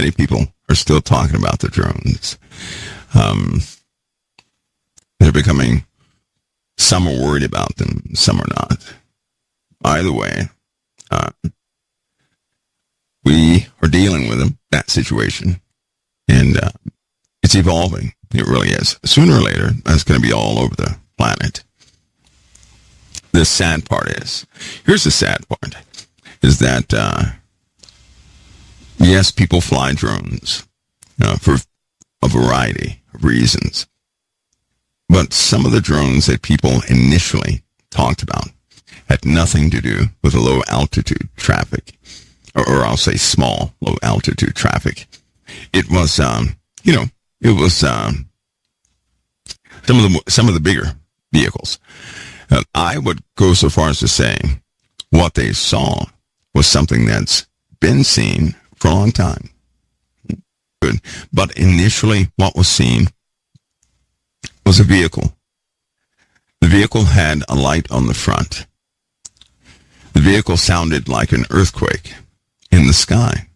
Many people are still talking about the drones. They're becoming, some are worried about them, some are not. Either way, we are dealing with them, that situation, and it's evolving. It really is. Sooner or later, that's going to be all over the planet. The sad part is, here's the sad part, is that, yes, people fly drones for a variety of reasons. But some of the drones that people initially talked about had nothing to do with the low altitude traffic, or I'll say small low altitude traffic. It was, it was some of the bigger vehicles. I would go so far as to say what they saw was something that's been seen for a long time. Good. But initially what was seen was a vehicle. The vehicle had a light on the front. The vehicle sounded like an earthquake in the sky.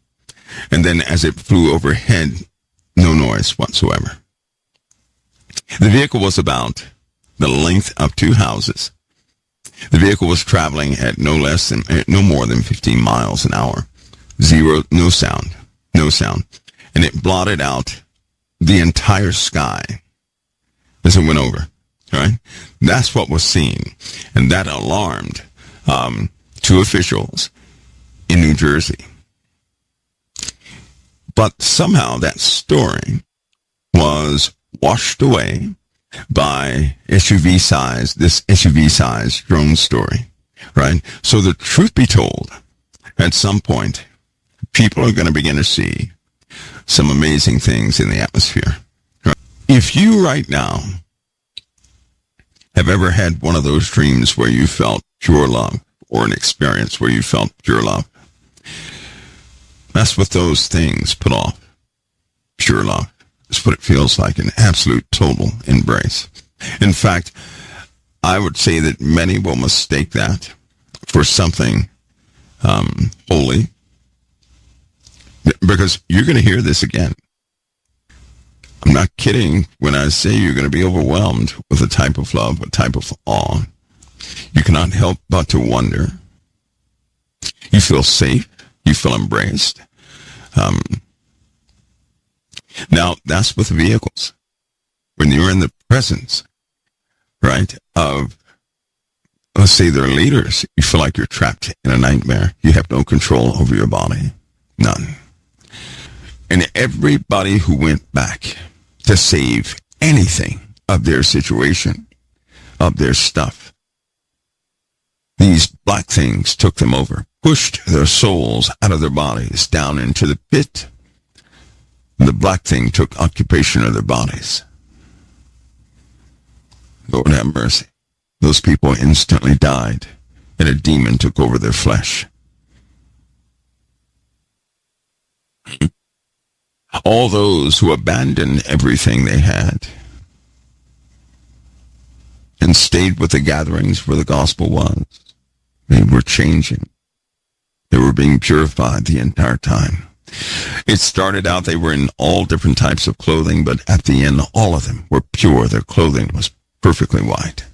And then as it flew overhead, no noise whatsoever. The vehicle was about the length of two houses. The vehicle was traveling at no more than 15 miles an hour. No sound. And it blotted out the entire sky as it went over. Right? That's what was seen. And that alarmed two officials in New Jersey. But somehow that story was washed away by this SUV-sized drone story, right? So the truth be told, at some point, people are going to begin to see some amazing things in the atmosphere. Right? If you right now have ever had one of those dreams where you felt pure love, or an experience where you felt pure love, that's what those things put off. Pure love. It's what it feels like, an absolute total embrace. In fact, I would say that many will mistake that for something holy, because you're going to hear this again. I'm not kidding when I say you're going to be overwhelmed with a type of love, a type of awe. You cannot help but to wonder. You feel safe. You feel embraced. Now, that's with vehicles. When you're in the presence, right, of, let's say, their leaders, you feel like you're trapped in a nightmare. You have no control over your body. None. And everybody who went back to save anything of their situation, of their stuff, these black things took them over, pushed their souls out of their bodies down into the pit. The black thing took occupation of their bodies. Lord have mercy. Those people instantly died, and a demon took over their flesh. All those who abandoned everything they had and stayed with the gatherings where the gospel was, they were changing. They were being purified the entire time. It started out, they were in all different types of clothing, but at the end, all of them were pure. Their clothing was perfectly white.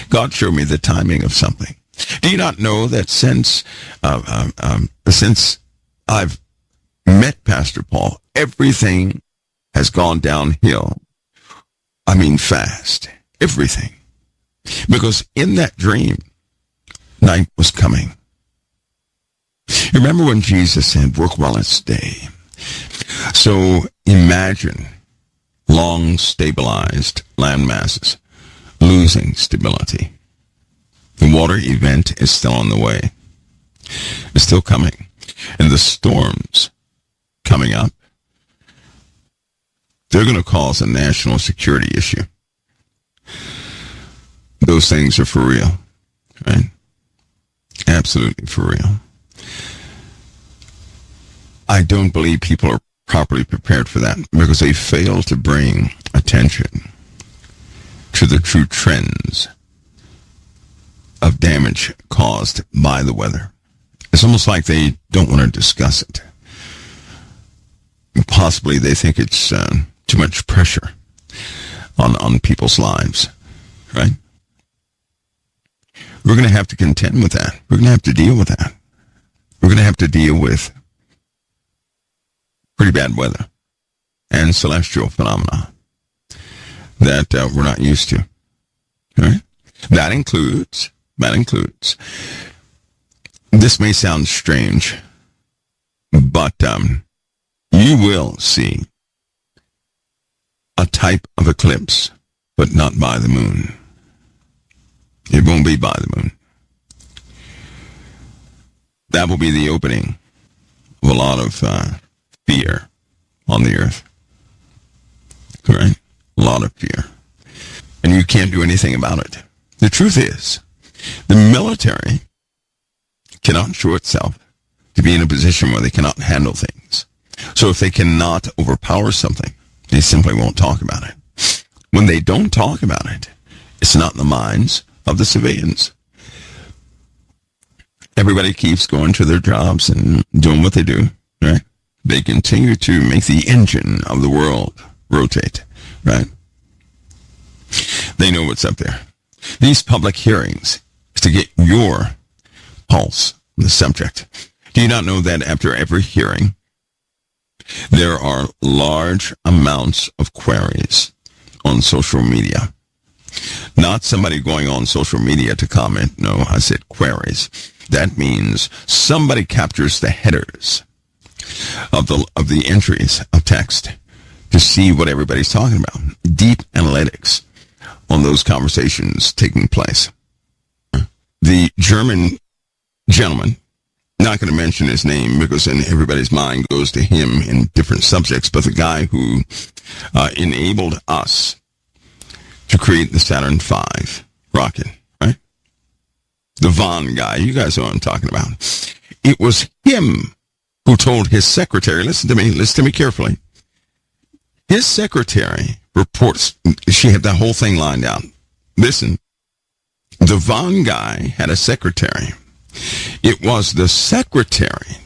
God showed me the timing of something. Do you not know that since I've met Pastor Paul, everything has gone downhill? I mean, fast. Everything. Because in that dream, night was coming. You remember when Jesus said, work while it's day? So imagine long stabilized land masses losing stability. The water event is still on the way. It's still coming. And the storms coming up, they're going to cause a national security issue. Those things are for real, right? Absolutely for real. I don't believe people are properly prepared for that because they fail to bring attention to the true trends of damage caused by the weather. It's almost like they don't want to discuss it. possibly they think it's too much pressure on people's lives, right? We're going to have to contend with that. We're going to have to deal with that. We're going to have to deal with pretty bad weather and celestial phenomena that we're not used to. All right? That includes, this may sound strange, but you will see a type of eclipse, but not by the moon. It won't be by the moon. That will be the opening of a lot of fear on the earth. Right? A lot of fear. And you can't do anything about it. The truth is, the military cannot show itself to be in a position where they cannot handle things. So if they cannot overpower something, they simply won't talk about it. When they don't talk about it, it's not in the minds of the civilians. Everybody keeps going to their jobs and doing what they do, right? They continue to make the engine of the world rotate, right? They know what's up there. These public hearings is to get your pulse on the subject. Do you not know that after every hearing, there are large amounts of queries on social media? Not somebody going on social media to comment. No, I said queries. That means somebody captures the headers of the entries of text to see what everybody's talking about. Deep analytics on those conversations taking place. The German gentleman, not going to mention his name because then everybody's mind goes to him in different subjects, but the guy who enabled us to create the Saturn V rocket, right? The Von guy, you guys know what I'm talking about. It was him who told his secretary, listen to me carefully. His secretary reports, she had that whole thing lined out. Listen, the Von guy had a secretary. It was the secretary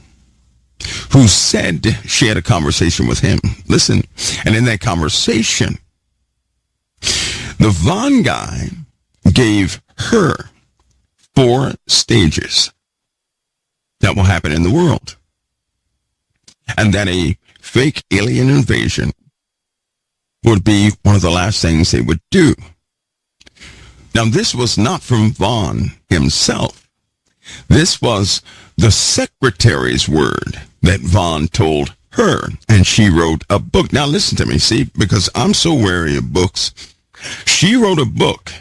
who said she had a conversation with him. Listen, and in that conversation, the Von guy gave her 4 stages that will happen in the world. And that a fake alien invasion would be one of the last things they would do. Now, this was not from Von himself. This was the secretary's word that Von told her, and she wrote a book. Now, listen to me, see, because I'm so wary of books. She wrote a book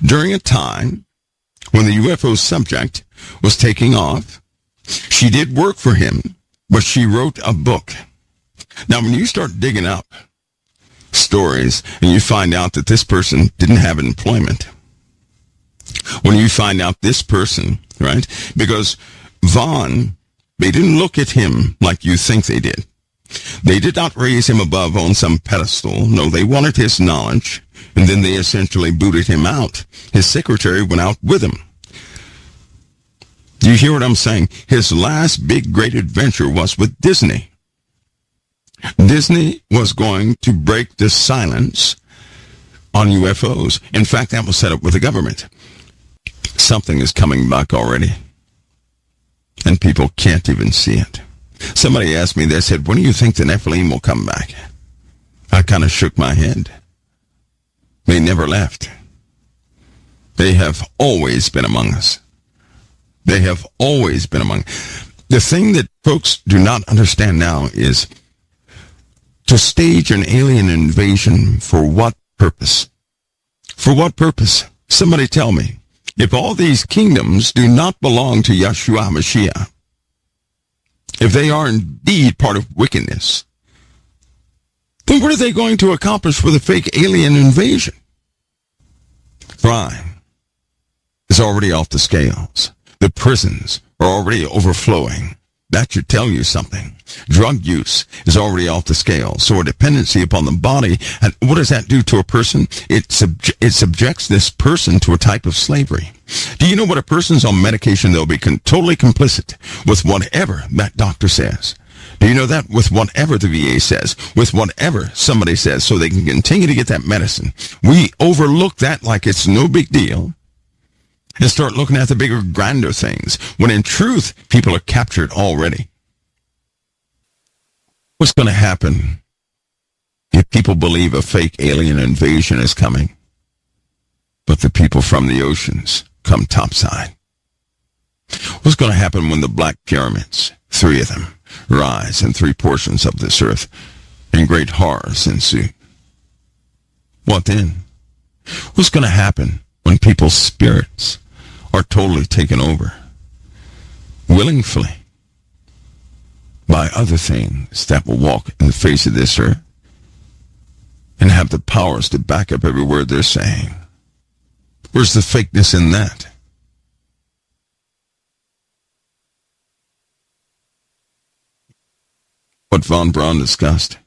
during a time when the UFO subject was taking off. She did work for him, but she wrote a book. Now, when you start digging up stories and you find out that this person didn't have employment, when you find out this person, right, because Von, they didn't look at him like you think they did. They did not raise him above on some pedestal. No, they wanted his knowledge, and then they essentially booted him out. His secretary went out with him. Do you hear what I'm saying? His last big, great adventure was with Disney. Disney was going to break the silence on UFOs. In fact, that was set up with the government. Something is coming back already, and people can't even see it. Somebody asked me, they said, when do you think the Nephilim will come back? I kind of shook my head. They never left. They have always been among us. They have always been among us. The thing that folks do not understand now is to stage an alien invasion for what purpose? For what purpose? Somebody tell me. If all these kingdoms do not belong to Yeshua HaMashiach, if they are indeed part of wickedness, then what are they going to accomplish with a fake alien invasion? Crime is already off the scales. The prisons are already overflowing. That should tell you something. Drug use is already off the scale. So a dependency upon the body, and what does that do to a person? It subjects this person to a type of slavery. Do you know what a person's on medication, they'll be totally complicit with whatever that doctor says. Do you know that? With whatever the VA says, with whatever somebody says, so they can continue to get that medicine, we overlook that like it's no big deal and start looking at the bigger, grander things, when in truth, people are captured already. What's going to happen if people believe a fake alien invasion is coming, but the people from the oceans come topside? What's going to happen when the Black Pyramids, 3 of them, rise in 3 portions of this earth, and great horrors ensue? What then? What's going to happen when people's spirits are totally taken over, willingly, by other things that will walk in the face of this earth and have the powers to back up every word they're saying? Where's the fakeness in that? What Von Braun discussed,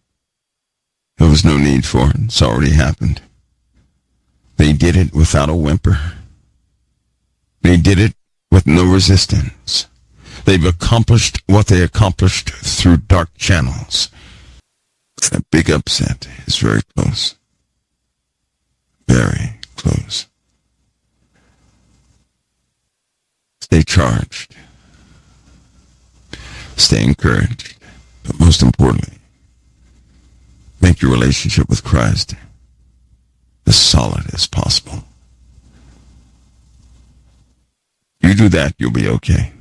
there was no need for it. It's already happened. They did it without a whimper. They did it with no resistance. They've accomplished what they accomplished through dark channels. That big upset is very close. Very close. Stay charged. Stay encouraged. But most importantly, make your relationship with Christ as solid as possible. You do that, you'll be okay.